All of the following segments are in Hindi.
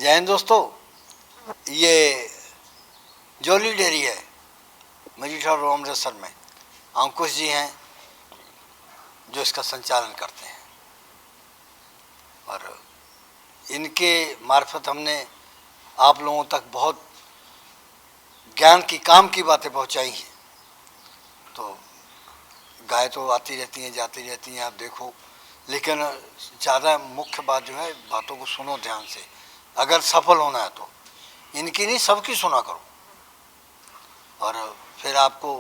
जय हिंद दोस्तों। ये जोली डेयरी है मजीठा रोड अमृतसर में। अंकुश जी हैं जो इसका संचालन करते हैं और इनके मार्फत हमने आप लोगों तक बहुत ज्ञान की काम की बातें पहुंचाई हैं। तो गाय तो आती रहती हैं जाती रहती हैं, आप देखो, लेकिन ज़्यादा मुख्य बात जो है, बातों को सुनो ध्यान से। अगर सफल होना है तो इनकी नहीं सबकी सुना करो और फिर आपको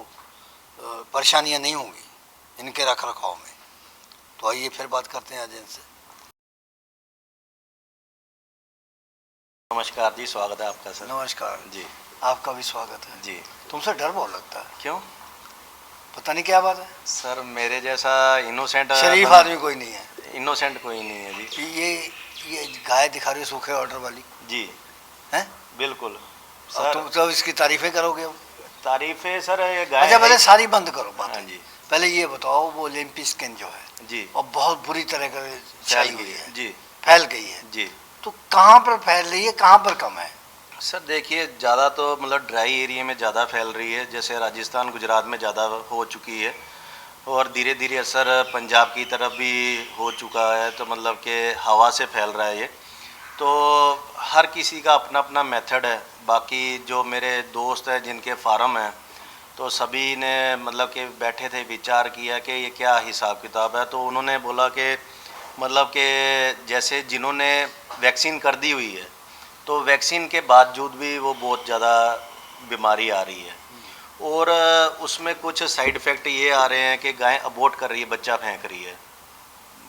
परेशानियां नहीं होंगी इनके रख रखाव में। तो आइए फिर बात करते हैं आज इनसे। नमस्कार जी, स्वागत है आपका सर। नमस्कार जी, आपका भी स्वागत है जी। तुमसे डर बहुत लगता है, क्यों पता नहीं क्या बात है। सर? मेरे जैसा इनोसेंट शरीफ आदमी कोई नहीं है। इनोसेंट कोई नहीं है जी। ये गाय दिखा रही है सूखे ऑर्डर वाली जी हैं? बिल्कुल और सर। तुम तो इसकी तारीफें करोगे अब। तारीफें सर, ये गाय अच्छा पहले है। सारी बंद करो बात। हाँ जी पहले ये बताओ, वो ओलंपिक स्किन जो है जी, और बहुत बुरी तरह का छाई हुई है, जी फैल गई है, जी। तो कहाँ पर फैल रही है, कहाँ पर कम है? सर देखिए, ज़्यादा तो मतलब ड्राई एरिया में ज़्यादा फैल रही है, जैसे राजस्थान गुजरात में ज़्यादा हो चुकी है और धीरे धीरे असर पंजाब की तरफ भी हो चुका है। तो मतलब कि हवा से फैल रहा है ये। तो हर किसी का अपना अपना मेथड है। बाकी जो मेरे दोस्त हैं जिनके फार्म हैं, तो सभी ने मतलब कि बैठे थे, विचार किया कि ये क्या हिसाब किताब है। तो उन्होंने बोला कि मतलब कि जैसे जिन्होंने वैक्सीन कर दी हुई है, तो वैक्सीन के बावजूद भी वो बहुत ज़्यादा बीमारी आ रही है और उसमें कुछ साइड इफ़ेक्ट ये आ रहे हैं कि गाय अबॉर्ट कर रही है, बच्चा फेंक रही है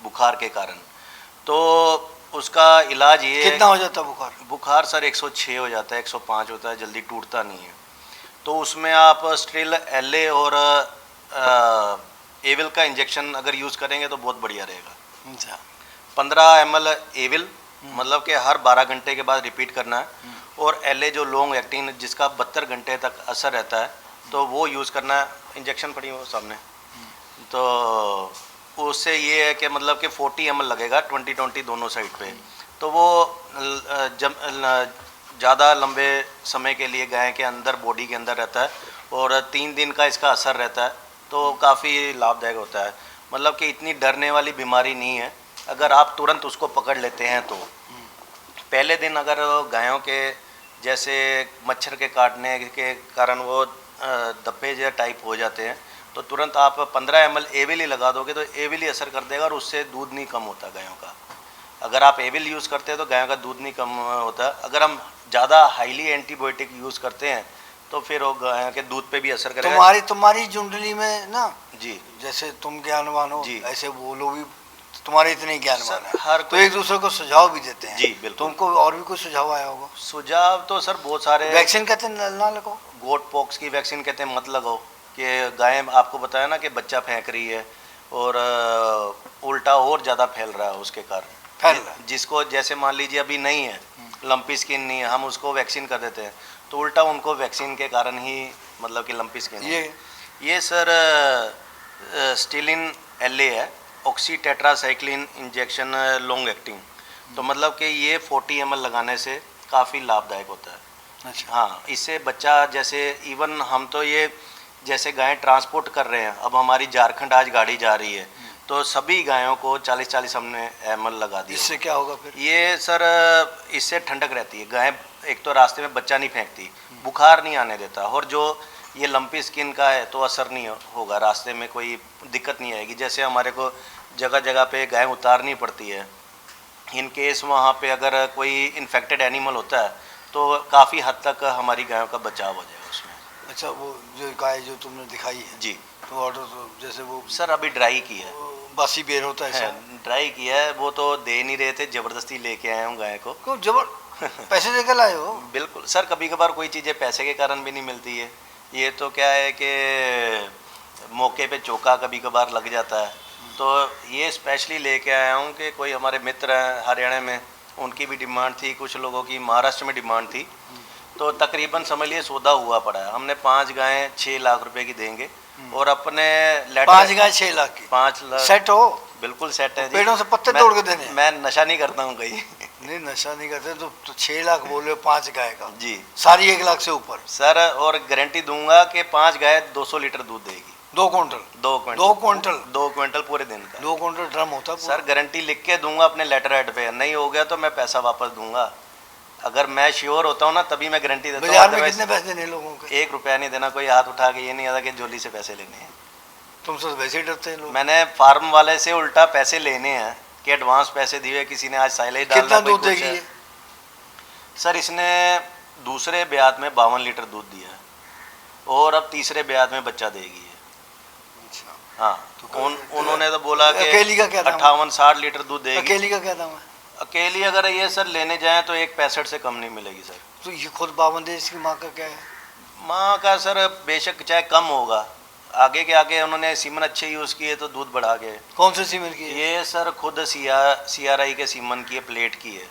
बुखार के कारण। तो उसका इलाज ये कितना हो जाता है बुखार? बुखार सर 106 हो जाता है, 105 होता है, जल्दी टूटता नहीं है। तो उसमें आप स्ट्रिल एलए और एविल का इंजेक्शन अगर यूज़ करेंगे तो बहुत बढ़िया रहेगा। अच्छा, 15 ml एविल मतलब कि हर 12 घंटे के बाद रिपीट करना है और एलए जो लॉन्ग एक्टिंग जिसका 72 घंटे तक असर रहता है, तो वो यूज़ करना है। इंजेक्शन पड़ी हो सामने। तो उससे ये है कि मतलब कि 40 ml लगेगा, 20-20 दोनों साइड पे। तो वो ज़्यादा लंबे समय के लिए गाय के अंदर बॉडी के अंदर रहता है और 3 दिन का इसका असर रहता है। तो काफ़ी लाभदायक होता है। मतलब कि इतनी डरने वाली बीमारी नहीं है अगर आप तुरंत उसको पकड़ लेते हैं तो। पहले दिन अगर गायों के जैसे मच्छर के काटने के कारण वो धब्बे जैसे टाइप हो जाते हैं, तो तुरंत आप 15 ml एविल ही लगा दोगे तो एविल ही असर कर देगा और उससे दूध नहीं कम होता गायों का। अगर आप एविल यूज़ करते हैं तो गायों का दूध नहीं कम होता। अगर हम ज़्यादा हाईली एंटीबायोटिक यूज़ करते हैं तो फिर वो गायों के दूध पे भी असर करेगा। तुम्हारी जुंडली में ना, जी, जैसे तुम ज्ञानवान हो, जी, ऐसे वो लोग भी तुम्हारे इतने ज्ञानवान है, हर तो एक दूसरे को सुझाव भी देते हैं। जी बिल्कुल। तुमको और भी कोई सुझाव आया होगा? सुझाव तो सर बहुत सारे। वैक्सीन कहते हैं ना लगाओ, गोट पॉक्स की वैक्सीन कहते हैं मत लगाओ, कि गाय आपको बताया ना कि बच्चा फेंक रही है और उल्टा और ज़्यादा फैल रहा है उसके कारण। फैल रहा है। जिसको जैसे मान लीजिए अभी नहीं है, लंपी स्किन नहीं है, हम उसको वैक्सीन कर देते हैं तो उल्टा उनको वैक्सीन के कारण ही मतलब कि लंपी स्किन है। ये सर स्टिलिन एलए है, oxy tetracycline injection long acting. तो मतलब कि ये 40 ml लगाने से काफ़ी लाभदायक होता है। अच्छा, हाँ, इससे बच्चा जैसे इवन हम तो ये जैसे गायें ट्रांसपोर्ट कर रहे हैं, अब हमारी झारखंड आज गाड़ी जा रही है तो सभी गायों को 40-40 हमने ml लगा दिया। इससे क्या होगा फिर? ये सर इससे ठंडक रहती है। गाय एक तो रास्ते में बच्चा नहीं फेंकती, बुखार नहीं आने देता, और जो ये लंपी स्किन का है तो असर नहीं होगा, रास्ते में कोई दिक्कत नहीं आएगी। जैसे हमारे को जगह जगह पे गाय उतारनी पड़ती है, इन केस वहाँ पे अगर कोई इन्फेक्टेड एनिमल होता है तो काफ़ी हद तक हमारी गायों का बचाव हो जाएगा उसमें। अच्छा, वो जो गाय जो तुमने दिखाई है जी, तो ऑर्डर तो जैसे वो सर अभी ड्राई की है, बासी बेर होता है ऐसा? ड्राई किया है। वो तो दे नहीं रहे थे, ज़बरदस्ती लेके आए हूँ गाय को। क्यों पैसे देकर लाए हो? बिल्कुल सर, कभी कभार कोई चीज़ें पैसे के कारण भी नहीं मिलती है। ये तो क्या है कि मौके पे चौका कभी कभार लग जाता है। तो ये स्पेशली लेके आया हूँ कि कोई हमारे मित्र हैं हरियाणा में, उनकी भी डिमांड थी, कुछ लोगों की महाराष्ट्र में डिमांड थी। तो तकरीबन समझ लिए सौदा हुआ पड़ा है। हमने 5 गायें 6 लाख रुपए की देंगे और अपने 5 गाय 6 लाख की? 5 लाख सेट हो? बिल्कुल सेट है जी। पेड़ों से पत्ते तोड़ के देने? मैं नशा नहीं करता हूँ कहीं। नहीं नशा नहीं करते तो 6 लाख बोले 5 गाय का जी सारी 1 लाख से ऊपर सर, और गारंटी दूंगा कि 5 गाय 200 लीटर दूध देगी। 2 क्विंटल 2 क्विंटल 2 क्विंटल 2 क्विंटल पूरे दिन का। 2 क्विंटल ड्रम होता है पूरा। सर गारंटी लिख के दूंगा अपने लेटर हेड पे, नहीं हो गया तो मैं पैसा वापस दूंगा। अगर मैं श्योर होता हूँ ना तभी मैं गारंटी देता हूँ। बाजार में कितने पैसे देने लोगों के? 1 रुपया नहीं देना, कोई हाथ उठा के ये नहीं आता कि जोली से पैसे लेने हैं। तुमसे तो वैसे ही डरते हैं लोग। मैंने फार्म वाले से उल्टा पैसे लेने हैं कि एडवांस पैसे दिए, किसी ने आज साइलेज डालना। कितना कोई दूध कुछ देगी है। ये? सर इसने दूसरे ब्यात में 52 लीटर दूध दिया है और अब तीसरे ब्यात में बच्चा देगी है। अच्छा हाँ तो उन्होंने तो बोला कि अकेली का क्या दाम? 58-60 लीटर दूध देगी। अकेली का क्या दाम है? अकेली अगर ये सर लेने जाएं तो 1.65 से कम नहीं मिलेगी सर। तो ये खुद 52 दे, इसकी माँ का क्या है? माँ का सर बेशक चाहे कम होगा, आगे के आगे उन्होंने सीमन अच्छे यूज़ किए तो दूध बढ़ा गए। कौन से सीमेंट की है? ये सर खुद CRI के सीमन की है, प्लेट की है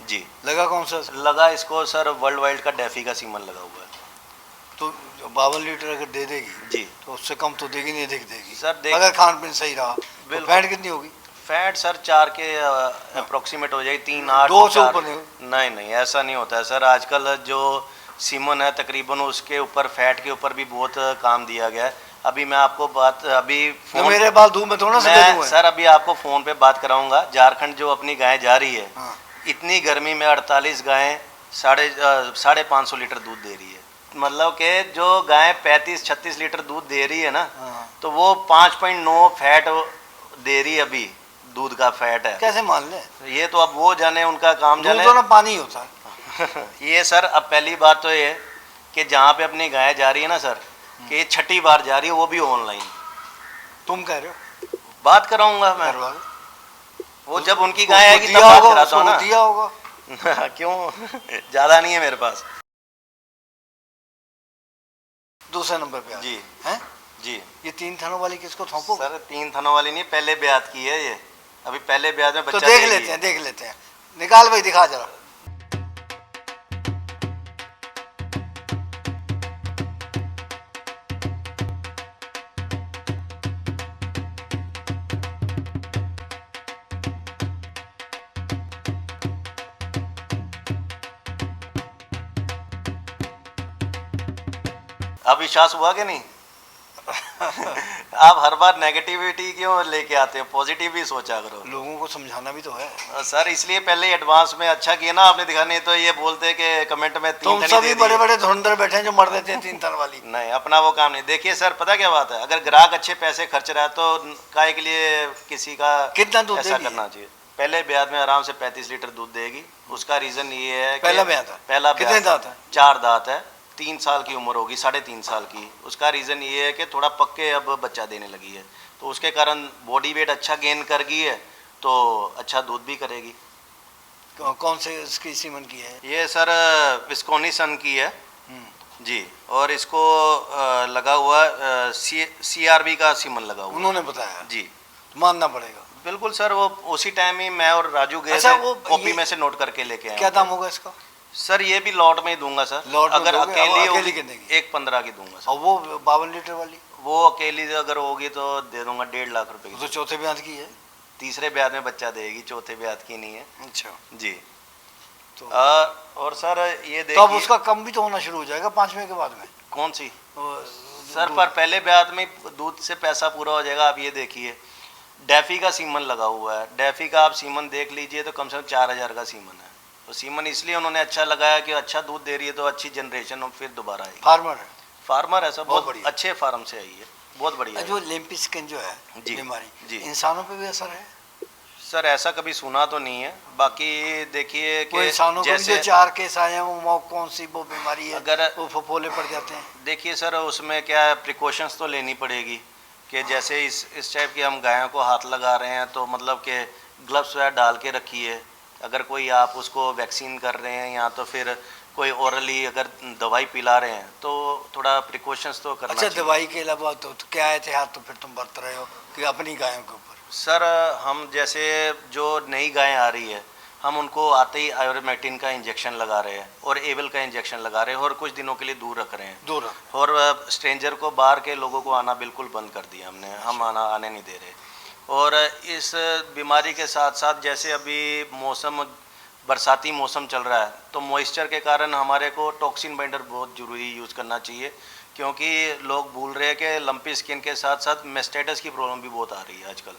जी। लगा कौन सा? लगा इसको सर वर्ल्ड वाइड का डेफी का सीमन लगा हुआ है। तो 52 लीटर अगर दे देगी जी तो उससे कम तो देगी नहीं, देगी सर अगर खान पीन सही रहा। तो बिल्कुल। फैट कितनी होगी? फैट सर 4 के अप्रोक्सीमेट हो जाएगी, 3, 8, 2 से 4। ऊपर नहीं? नहीं नहीं ऐसा नहीं होता है सर। आजकल जो सीमन है तकरीबन उसके ऊपर फैट के ऊपर भी बहुत काम दिया गया है। अभी मैं आपको बात अभी तो मेरे बाल धूप में थोड़ा सफेद मैं हुए हैं। सर अभी आपको फ़ोन पे बात कराऊंगा। झारखंड जो अपनी गाय जा रही है, हाँ। इतनी गर्मी में 48 गायें 550 लीटर दूध दे रही है। मतलब कि जो गाय 35-36 लीटर दूध दे रही है ना, हाँ। तो वो 5.9 फैट दे रही है। अभी दूध का फैट है। कैसे मान ले? ये तो अब वो जाने, उनका काम दूध जाने। तो ना पानी ही होता है। ये सर अब पहली बात तो ये कि जहाँ पे अपनी गाय जा रही है ना सर, कि ये 6ठी बार जा रही है, वो भी ऑनलाइन। तुम कह रहे हो? बात कराऊंगा मैं, करवा लो। वो जब उनकी गाय आएगी तब दिया बात होगा, कराता हूँ उसको ना। दिया होगा। क्यों ज़्यादा नहीं है मेरे पास। दूसरे नंबर पे जी हैं? जी ये 3 थनों वाली किसको थोपो? सर 3 थनों वाली नहीं, पहले ब्यात की है ये। अभी पहले ब्यात में तो बच्चा देख देगी। लेते हैं, देख लेते हैं। निकाल भाई, दिखा जरा। अब विश्वास हुआ कि नहीं? आप हर बार नेगेटिविटी क्यों लेके आते हो? पॉजिटिव भी सोचा करो। लोगों को समझाना भी तो है। सर इसलिए पहले एडवांस में अच्छा किया ना आपने, दिखा। नहीं तो ये बोलते कि कमेंट में 3 तुम थनी सभी दे बड़े दिए। बड़े धुरंधर बैठे हैं जो मर देते हैं 3 थन वाली। नहीं, अपना वो काम नहीं। देखिए सर पता क्या बात है, अगर ग्राहक अच्छे पैसे खर्च रहा है तो काहे के लिए किसी का कितना दूध ऐसा देगी? करना चाहिए। पहले ब्याज में आराम से 35 लीटर दूध देगी। उसका रीजन ये है कि पहला ब्यात है? पहला कितने ब्यात दांत है? 4 दांत है। 3 साल की उम्र होगी, 3.5 साल की। उसका रीज़न ये है कि थोड़ा पक्के अब बच्चा देने लगी है, तो उसके कारण बॉडी वेट अच्छा गेन कर गई है, तो अच्छा दूध भी करेगी। कौन से इसकी सीमन की है? ये सर विस्कोनी सन की है जी। और इसको लगा हुआ CRB का सीमन लगा हुआ। उन्होंने बताया जी, मानना पड़ेगा। बिल्कुल सर। वो उसी टाइम ही मैं और राजू गए अच्छा, थे, वो कॉपी ये- में से नोट करके लेके आए। क्या दाम होगा इसका? सर ये भी लॉट में ही दूंगा सर। लॉट में अगर दोगे? अकेली अकेली होगी कितने की? 1.15 की दूंगा सर। और वो 52 लीटर वाली? वो अकेली अगर होगी तो दे दूंगा 1.5 लाख रुपए वो की। तो चौथे ब्यात की है। तीसरे ब्याज में बच्चा देगी, चौथे ब्याज की नहीं है अच्छा, जी। तो और सर ये तो अब देखिए उसका कम भी तो होना शुरू हो जाएगा 5वें के बाद में। कौन सी वो सर, दूध- पर पहले ब्याज में दूध से पैसा पूरा हो जाएगा। आप ये देखिए डेफी का सीमन लगा हुआ है। डेफी का आप सीमन देख लीजिए तो कम से कम 4000 का सीमन है। तो सीमन इसलिए उन्होंने अच्छा लगाया कि अच्छा दूध दे रही है तो अच्छी जनरेशन फिर दोबारा आएगी। फार्मर है। फार्मर है सर, बहुत बहुत बढ़िया। अच्छे फार्म से आई है, बहुत बढ़िया है। जो लिम्पी स्किन जो है जी, बीमारी, जी। इंसानों पे भी असर है? सर ऐसा कभी सुना तो नहीं है। बाकी देखिए वो कि इंसानों को भी जो जैसे 4 केस आए हैं वो कौन सी वो बीमारी है? अगर- वो फफोले पड़ जाते हैं। देखिए सर उसमें क्या है, प्रिकॉशंस तो लेनी पड़ेगी कि जैसे इस टाइप की हम गायों को हाथ लगा रहे हैं तो मतलब कि ग्लव्स वगैरह डाल के रखिए। अगर कोई आप उसको वैक्सीन कर रहे हैं या तो फिर कोई ओरली अगर दवाई पिला रहे हैं तो थोड़ा प्रिकॉशंस तो करना अच्छा, चाहिए। दवाई के अलावा तो क्या एहतियात तो फिर तुम बरत रहे हो कि अपनी गायों के ऊपर? सर हम जैसे जो नई गायें आ रही है हम उनको आते ही आयोमेक्टिन का इंजेक्शन लगा रहे हैं और एवल का इंजेक्शन लगा रहे हैं और कुछ दिनों के लिए दूर रख रहे हैं। दूर रख। और स्ट्रेंजर को बाहर के लोगों को आना बिल्कुल बंद कर दिया हमने, हम आने नहीं दे रहे। और इस बीमारी के साथ साथ जैसे अभी मौसम बरसाती मौसम चल रहा है, तो मॉइस्चर के कारण हमारे को टॉक्सिन बाइंडर बहुत ज़रूरी यूज़ करना चाहिए, क्योंकि लोग भूल रहे हैं कि लंपी स्किन के साथ साथ मेस्टेटस की प्रॉब्लम भी बहुत आ रही है आजकल।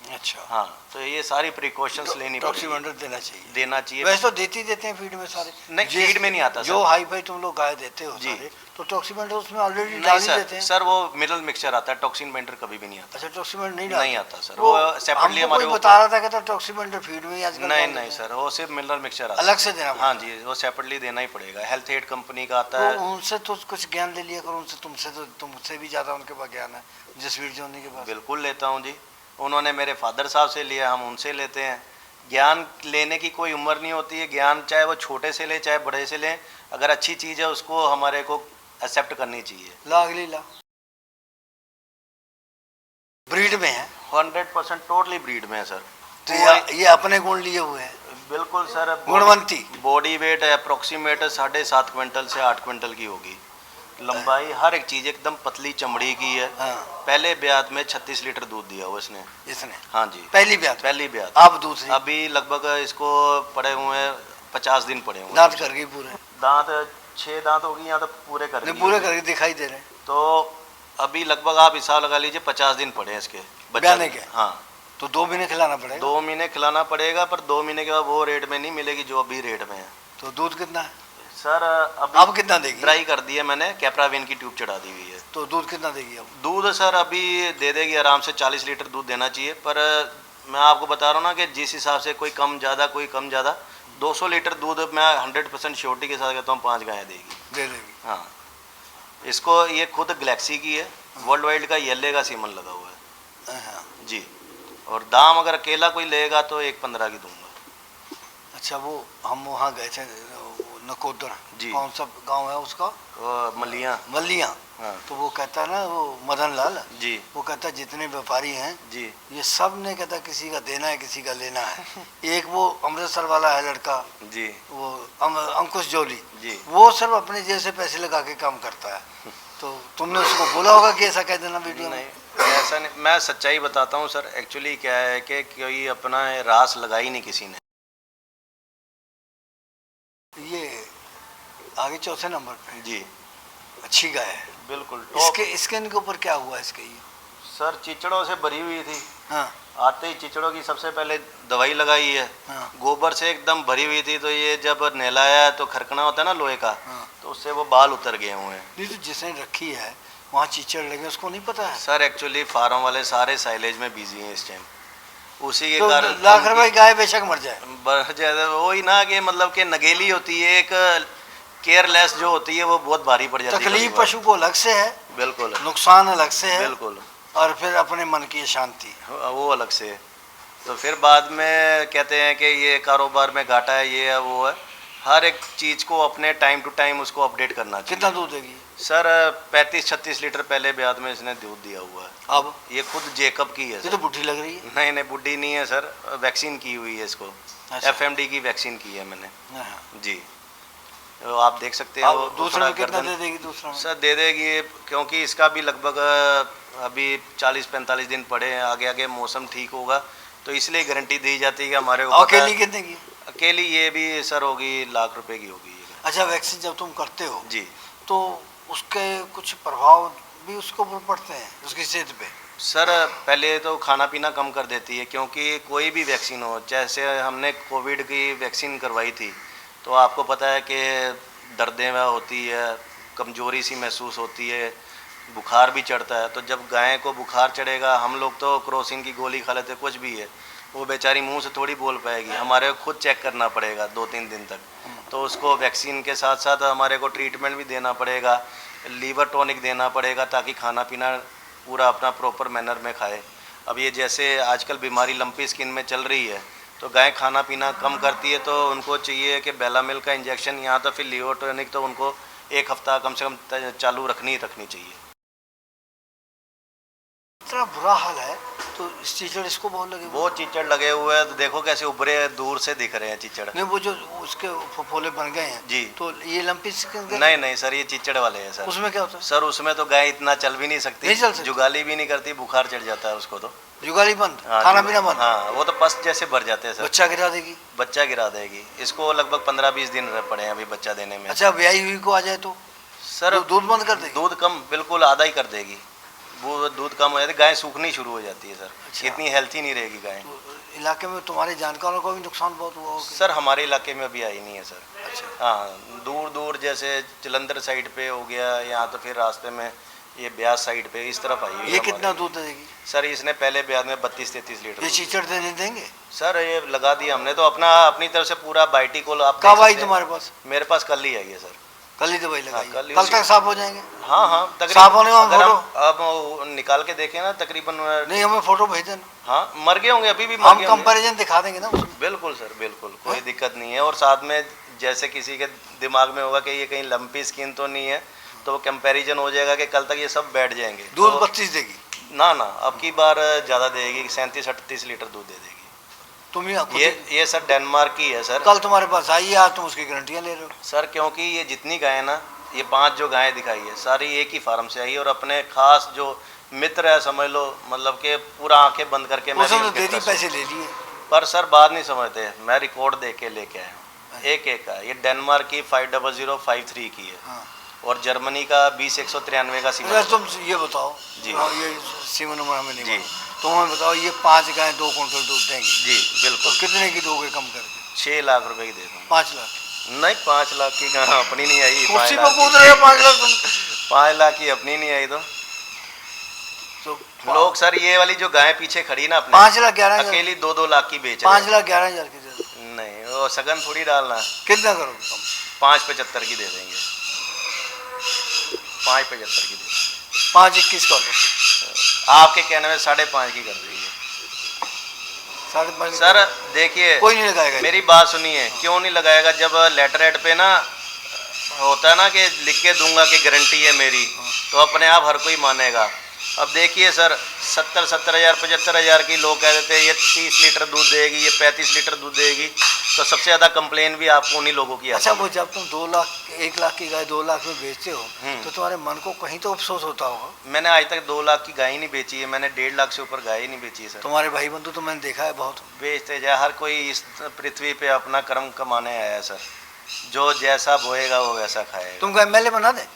अच्छा, हाँ, तो ये सारी प्रिकॉशंस लेनी टॉक्सी पड़ेगी, बाइंडर देना चाहिए। देना वैसे तो देते हैं फीड में सारे। नहीं, फीड में नहीं आता जो सर। हाई फाई तुम लोग गाय देते हो जी। सारे, तो टॉक्सी बाइंडर उसमें ऑलरेडी नहीं डाल ही सर, देते हैं। सर वो मिनरल मिक्सचर आता है, टॉक्सिन बाइंडर कभी भी नहीं आता। अच्छा, टॉक्सी बाइंडर नहीं नहीं डालते? आता सर, वो सेपरेटली हमको हमारे कोई को। बता रहा था कि तो टॉक्सी बाइंडर फीड में ही आजकल नहीं डाल नहीं देते हैं। सर, वो सिर्फ मिनरल मिक्सचर आता है, अलग से देना पड़ता हाँ है। जी, वो सेपरेटली देना ही पड़ेगा। हेल्थ एड कंपनी का आता तो है। उनसे तो कुछ ज्ञान ले लिया करो, उनसे तुमसे भी ज्यादा उनके पास ज्ञान है, जसवीर जोनी के पास। बिल्कुल लेता हूँ जी, उन्होंने मेरे फादर साहब से लिया, हम उनसे लेते हैं। ज्ञान लेने की कोई उम्र नहीं होती है, ज्ञान चाहे वो छोटे से ले चाहे बड़े से लें, अगर अच्छी चीज़ है उसको हमारे को एक्सेप्ट करनी चाहिए। ला अगली ला ब्रीड में है, 100% टोटली ब्रीड में है सर। तो ये अपने गुण लिए हुए हैं, बिल्कुल sir. गुणवंती। Body weight approximate 7.5 quintal से 8 क्विंटल की होगी। लंबाई हर एक चीज़ एकदम पतली चमड़ी की है। हाँ। पहले ब्यात में 36 लीटर दूध दिया हुआ इसने। इसने हाँ जी, पहली ब्यात। पहली ब्यात। आप दूसरी। अभी लगभग इसको पड़े हुए 50 दिन पड़े हुए। दांत कर गई पूरे? दांत 6 दांत हो गई, यहाँ तो पूरे कर नहीं, गई पूरे होगी। करके दिखाई दे रहे हैं। तो अभी लगभग आप हिसाब लगा लीजिए 50 दिन पड़े हैं इसके ब्याने के। हाँ, तो 2 महीने खिलाना पड़ेगा। 2 महीने खिलाना पड़ेगा, पर 2 महीने के बाद वो रेट में नहीं मिलेगी जो अभी रेट में है। तो दूध कितना है सर अब अभी कितना देगी? ट्राई कर दिया मैंने, कैप्राविन की ट्यूब चढ़ा दी हुई है। तो दूध कितना देगी अब? दूध सर अभी दे देगी आराम से 40 लीटर दूध देना चाहिए, पर मैं आपको बता रहा हूँ ना कि जिस हिसाब से कोई कम ज़्यादा 200 लीटर दूध मैं 100% श्योरिटी के साथ कहता हूँ 5 गायें देगी। दे देगी। हाँ, इसको ये खुद गैलेक्सी की है, वर्ल्ड वाइड का येले का सीमन लगा हुआ है हाँ। जी। और दाम अगर अकेला कोई लेगा तो 1.15 की दूंगा। अच्छा, वो हम वहाँ गए थे नकोदर जी। कौन सा गांव है उसका? मलिया। मल्लिया। हाँ तो वो कहता है ना, वो मदन लाल जी वो कहता है जितने व्यापारी हैं जी ये सब ने कहता किसी का देना है किसी का लेना है। एक वो अमृतसर वाला है लड़का, जी वो अंकुश जोली जी। वो सब अपने जैसे पैसे लगा के काम करता है। तो तुमने उसको बोला होगा कि ऐसा कह देना वीडियो में? नहीं, ऐसा नहीं, मैं सच्चाई बताता हूँ सर। एक्चुअली क्या है कि कोई अपना रास लगाई नहीं किसी ने। ये आगे चौथे नंबर पे जी अच्छी गाय है बिल्कुल। इसके इनके ऊपर क्या हुआ इसके? ये सर चिचड़ों से भरी हुई थी, हाँ आते ही चिचड़ों की सबसे पहले दवाई लगाई है। हाँ गोबर से एकदम भरी हुई थी, तो ये जब नहलाया तो खरकना होता है ना लोहे का, हाँ। तो उससे वो बाल उतर गए हुए हैं। नहीं, तो जिसने रखी है वहाँ चीचड़ लगे उसको नहीं पता है? सर एक्चुअली फार्म वाले सारे साइलेज में बिजी हैं इस टाइम, उसी के तो कारण लाख रुपए की गाय बेशक मर जाए। वही ना कि मतलब कि नगेली होती है, एक केयरलेस जो होती है वो बहुत भारी पड़ जाती है। तकलीफ पशु को अलग से है, बिल्कुल नुकसान अलग से है, बिल्कुल, और फिर अपने मन की शांति। वो अलग से है। तो फिर बाद में कहते हैं कि ये कारोबार में घाटा है, ये है वो है। हर एक चीज़ को अपने टाइम टू टाइम उसको अपडेट करना चाहिए। कितना दूध देगी? सर 35-36 लीटर पहले ब्याज में इसने दूध दिया हुआ है। अब ये खुद जेकब की है ये सर। तो बुढ़ी लग रही है। नहीं नहीं, बुढ़ी नहीं है सर, वैक्सीन की हुई है इसको। अच्छा। FMD की वैक्सीन की है मैंने हाँ। जी। तो आप देख सकते हो। अब दूसरे थोड़ा में कितना गर्दन- दे देगी? दूसरा में सर दे देगी, क्योंकि इसका भी लगभग अभी 40-45 दिन पड़े हैं। आगे आगे मौसम ठीक होगा तो इसलिए गारंटी दी जाती है कि हमारे को पता है। अकेली कितने की? अकेली ये भी सर होगी लाख रुपए की होगी ये। अच्छा, वैक्सीन जब तुम करते हो जी तो उसके कुछ प्रभाव भी उसके ऊपर पड़ते हैं, उसकी सेहत पे? सर पहले तो खाना पीना कम कर देती है, क्योंकि कोई भी वैक्सीन हो, जैसे हमने कोविड की वैक्सीन करवाई थी तो आपको पता है कि दर्दें वह होती है, कमजोरी सी महसूस होती है, बुखार भी चढ़ता है। तो जब गाय को बुखार चढ़ेगा, हम लोग तो क्रोसिन की गोली खा लेते, कुछ भी है, वो बेचारी मुंह से थोड़ी बोल पाएगी, हमारे को खुद चेक करना पड़ेगा 2-3 दिन तक। तो उसको वैक्सीन के साथ साथ हमारे को ट्रीटमेंट भी देना पड़ेगा, लीवर टॉनिक देना पड़ेगा, ताकि खाना पीना पूरा अपना प्रॉपर मैनर में खाए। अब ये जैसे आजकल बीमारी लंपी स्किन में चल रही है, तो गाय खाना पीना कम करती है, तो उनको चाहिए कि बेला मिल का इंजेक्शन, यहाँ तो फिर लीवर टॉनिक तो उनको 1 हफ्ता कम से कम चालू रखनी चाहिए। इतना बुरा हाल है तो इस चीचड़ इसको बहुत लगे हुए वो चीचड़ लगे हुए हैं, तो देखो कैसे उभरे दूर से दिख रहे हैं चीचड़। नहीं, वो जो उसके फफोले बन गए हैं जी। तो ये लंपी स्किन के नहीं नहीं सर, ये चीचड़ वाले हैं सर। उसमें क्या होता है? सर उसमें तो गाय इतना चल भी नहीं सकती, नहीं चल सकती। जुगाली भी नहीं करती, बुखार चढ़ जाता है उसको तो। जुगाली बंद, हाँ, खाना पीना बंद, हाँ वो तो पस जैसे भर जाते हैं सर। बच्चा गिरा देगी। बच्चा गिरा देगी। इसको लगभग 15-20 दिन पड़े हैं अभी बच्चा देने में। अच्छा, ब्याही हुई को आ जाए तो सर दूध बंद कर देगी। दूध कम, बिल्कुल आधा ही कर देगी। वो दूध कम हो जाती है, गाय सूखनी शुरू हो जाती है सर। अच्छा। इतनी हेल्थी नहीं रहेगी गाय। तो इलाके में तुम्हारे जानकारों को भी नुकसान बहुत हुआ होगा। सर हमारे इलाके में अभी आई नहीं है सर। अच्छा। हाँ, दूर दूर जैसे जलंधर साइड पे हो गया, यहाँ तो फिर रास्ते में ये ब्यास साइड पे इस तरफ आई हुई है ये हमारे। कितना दूध देगी? सर इसने पहले ब्याज में 32-33 लीटर ये दूध। चीचड़ देने देंगे? सर ये लगा दिया हमने तो अपनी तरफ से पूरा बाइटिकोल आप देख कब आई सकते हैं। तुम्हारे पास? मेरे पास कल ही आई है सर। कल ही दवाई लगाई? कल ही कल उसी- तक साफ हो जाएंगे? हाँ हाँ साफ होने में अगर हम फोटो? अब निकाल के देखें ना तकरीबन। नहीं, हमें फोटो भेज देना, हाँ मर गए होंगे, अभी भी मर हम गए होंगे। कंपैरिजन दिखा देंगे ना उसमें। बिल्कुल सर बिल्कुल, कोई दिक्कत नहीं है। और साथ में जैसे किसी के दिमाग में होगा कि ये कहीं लंपी स्किन तो नहीं है, तो वो कंपैरिजन हो जाएगा कि कल तक ये सब बैठ जाएंगे। दूध तो 32 देगी? ना ना, अब की बार ज़्यादा देगी, 37-38 लीटर दूध दे देगी। तुम ही ये सर डेनमार्क की है सर। कल तुम्हारे पास आई है, आज तुम उसकी गारंटियाँ ले रहे हो। सर क्योंकि ये जितनी गाय ना, ये 5 जो गायें दिखाई है सारी एक ही फार्म से आई है, और अपने खास जो मित्र है समझ लो, मतलब कि पूरा आंखें बंद करके मैं उसने भी तो उनके दे दी, trust- पैसे ले लिए। पर सर बात नहीं समझते, मैं रिकॉर्ड देख के लेके आया हूँ एक एक का। ये डेनमार्क की 50053 की है, हाँ। और जर्मनी का 20193 का सीमा। अच्छा, तुम ये बताओ जी। हाँ, ये सीमा नंबर हमें नहीं जी। मालूम। तुम हमें बताओ, ये 5 गायें 2 क्विंटल दूध देंगी जी तो बिल्कुल। कितने की दोगे कम करके? 6 लाख रुपए की दे दूँ। 5 लाख? नहीं 5 लाख की कहाँ, अपनी नहीं आई। कुर्सी पर कूद रहे हो 5 लाख तुम? 5 लाख की अपनी नहीं आई तो लोग सर ये वाली जो गाय पीछे खड़ी ना अपने, 5,11,000 अकेली 2-2 लाख की बेच रहे 5,11,000 की दे दो। हैं। नहीं वो सगन थोड़ी डालना। कितना करोगे कम? 5.75 की दे देंगे। 5.75 की दे देंगे। 5,21 कर दो। आपके कहने में 5.5 की कर देंगे। 5.5 सर देखिए, कोई नहीं लगाएगा। मेरी बात सुनिए, क्यों नहीं लगाएगा? जब लेटर हेड पे ना होता है ना कि लिख के दूंगा कि गारंटी है मेरी, तो अपने आप हर कोई मानेगा। अब देखिए सर, 70,000 75,000 की लोग कह देते हैं ये 30 लीटर दूध देगी, ये 35 लीटर दूध देगी, तो सबसे ज़्यादा कंप्लेन भी आपको उन्हीं लोगों की आती अच्छा, है। वो जब तुम 2 लाख 1 लाख की गाय 2 लाख में बेचते हो हम्म। तो तुम्हारे मन को कहीं तो अफसोस होता होगा। मैंने आज तक 2 लाख की गाय ही नहीं बेची है, मैंने 1.5 लाख से ऊपर गाय ही नहीं बेची है सर। तुम्हारे भाई बंधु तो मैंने देखा है बहुत। बेचते जाए, हर कोई इस पृथ्वी पे अपना कर्म कमाने आया है सर। जो जैसा बोएगा वो वैसा खाएगा। तुमको एमएलए बना दे?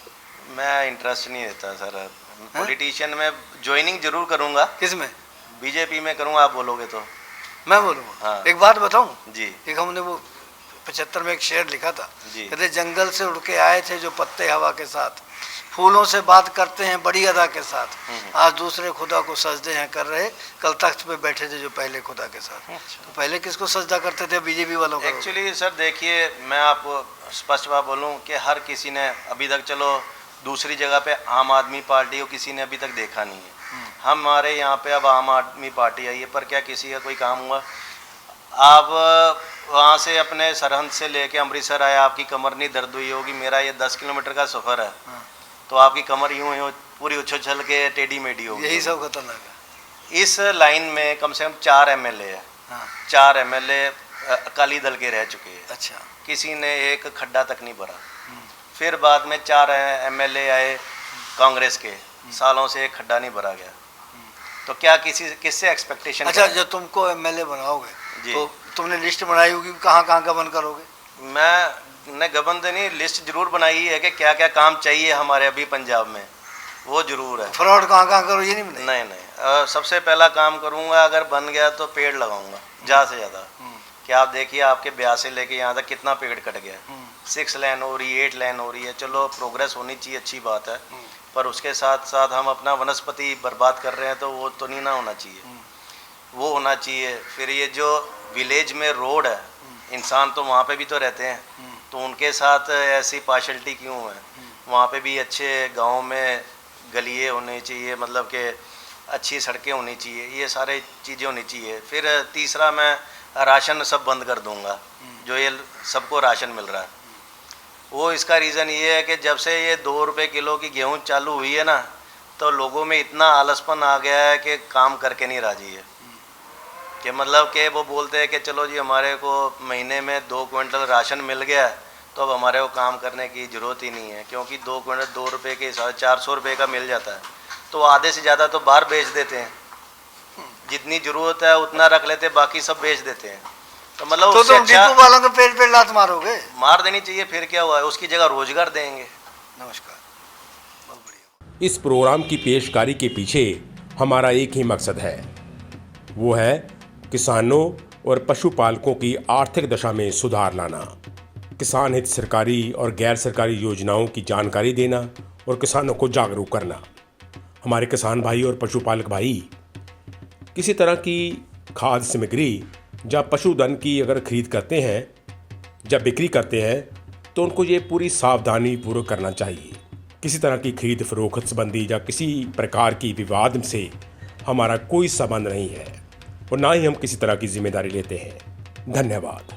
मैं इंटरेस्ट नहीं देता सर पॉलिटिशियन में। ज्वाइनिंग जरूर करूंगा, किसमें? बीजेपी में करूंगा, आप बोलोगे तो। मैं बोलूँगा। हाँ। एक बात बताऊँ, जी एक हमने वो 75 में एक शेर लिखा था, जी। कहते जंगल से उड़ के आए थे जो पत्ते हवा के साथ, फूलों से बात करते हैं बड़ी अदा के साथ, आज दूसरे खुदा को सजदे हैं कर रहे, कल तख्त पे बैठे थे जो पहले खुदा के साथ। तो पहले किसको सजदा करते थे? बीजेपी वालों को। एक्चुअली सर देखिए, मैं आपको स्पष्ट बात बोलूं कि हर किसी ने अभी तक, चलो दूसरी जगह पे आम आदमी पार्टी को किसी ने अभी तक देखा नहीं है। हमारे यहाँ पे अब आम आदमी पार्टी आई है, पर क्या किसी का कोई काम हुआ? आप वहाँ से अपने सरहद से लेके अमृतसर आए, आपकी कमर नहीं दर्द हुई होगी। मेरा ये 10 किलोमीटर का सफ़र है, तो आपकी कमर यूँ ही पूरी उछल के टेढ़ी मेढ़ी होगी। यही सब खतरनाक है। इस लाइन में कम से कम 4 एमएलए है। हाँ। 4 एमएलए अकाली दल के रह चुके हैं। अच्छा। किसी ने एक खड्डा तक नहीं भरा। फिर बाद में 4 एमएलए आए कांग्रेस के, सालों से एक खड्डा नहीं भरा गया। तो क्या किससे एक्सपेक्टेशन? अच्छा, जब तुमको एमएलए बनाओगे जी। तो तुमने लिस्ट बनाई होगी कहाँ कहाँ गबन करोगे? मैंने गबन तो नहीं, लिस्ट जरूर बनाई है कि क्या क्या काम चाहिए हमारे अभी पंजाब में, वो जरूर है। फ्रॉड कहाँ कहाँ करो ये नहीं बनाई? नहीं सबसे पहला काम करूँगा, अगर बन गया तो पेड़ लगाऊंगा ज़्यादा से ज़्यादा। क्या आप देखिए, आपके ब्याह से लेके यहाँ तक कितना पेड़ कट गया। 6 लेन हो रही है, 8 लेन हो रही है, चलो प्रोग्रेस होनी चाहिए, अच्छी बात है, पर उसके साथ साथ हम अपना वनस्पति बर्बाद कर रहे हैं, तो वो तो नहीं ना होना चाहिए। वो होना चाहिए। फिर ये जो विलेज में रोड है, इंसान तो वहाँ पे भी तो रहते हैं, तो उनके साथ ऐसी पार्शलिटी क्यों है? वहाँ पे भी अच्छे गाँव में गलिए होने चाहिए, मतलब कि अच्छी सड़कें होनी चाहिए, ये सारे चीज़ें होनी चाहिए। फिर तीसरा, मैं राशन सब बंद कर दूंगा, जो ये सबको राशन मिल रहा है। वो इसका रीज़न ये है कि जब से ये 2 रुपये किलो की गेहूँ चालू हुई है ना, तो लोगों में इतना आलसपन आ गया है कि काम करके नहीं राजी है। कि मतलब कि वो बोलते हैं कि चलो जी हमारे को महीने में 2 क्विंटल राशन मिल गया तो अब हमारे को काम करने की ज़रूरत ही नहीं है, क्योंकि 2 क्विंटल 2 रुपये के हिसाब से 400 रुपये का मिल जाता है। तो आधे से ज़्यादा तो बाहर बेच देते हैं, जितनी ज़रूरत है उतना रख लेते, बाकी सब बेच देते हैं। तो मतलब तो उससे तुम अच्छा डिपो वालों के पेट पे लात मारोगे? मार देनी चाहिए, फिर क्या हुआ है, उसकी जगह रोजगार देंगे। नमस्कार, बहुत बढ़िया। इस प्रोग्राम की पेशकारी के पीछे हमारा एक ही मकसद है, वो है किसानों और पशुपालकों की आर्थिक दशा में सुधार लाना, किसान हित सरकारी और गैर सरकारी योजनाओं की जानकारी देना और किसानों को जागरूक करना। हमारे किसान भाई और पशुपालक भाई किसी तरह की खाद्य सामग्री या पशुधन की अगर खरीद करते हैं, जब बिक्री करते हैं, तो उनको ये पूरी सावधानी पूर्वक करना चाहिए। किसी तरह की खरीद फरोख्त संबंधी या किसी प्रकार की विवाद से हमारा कोई संबंध नहीं है और ना ही हम किसी तरह की जिम्मेदारी लेते हैं। धन्यवाद।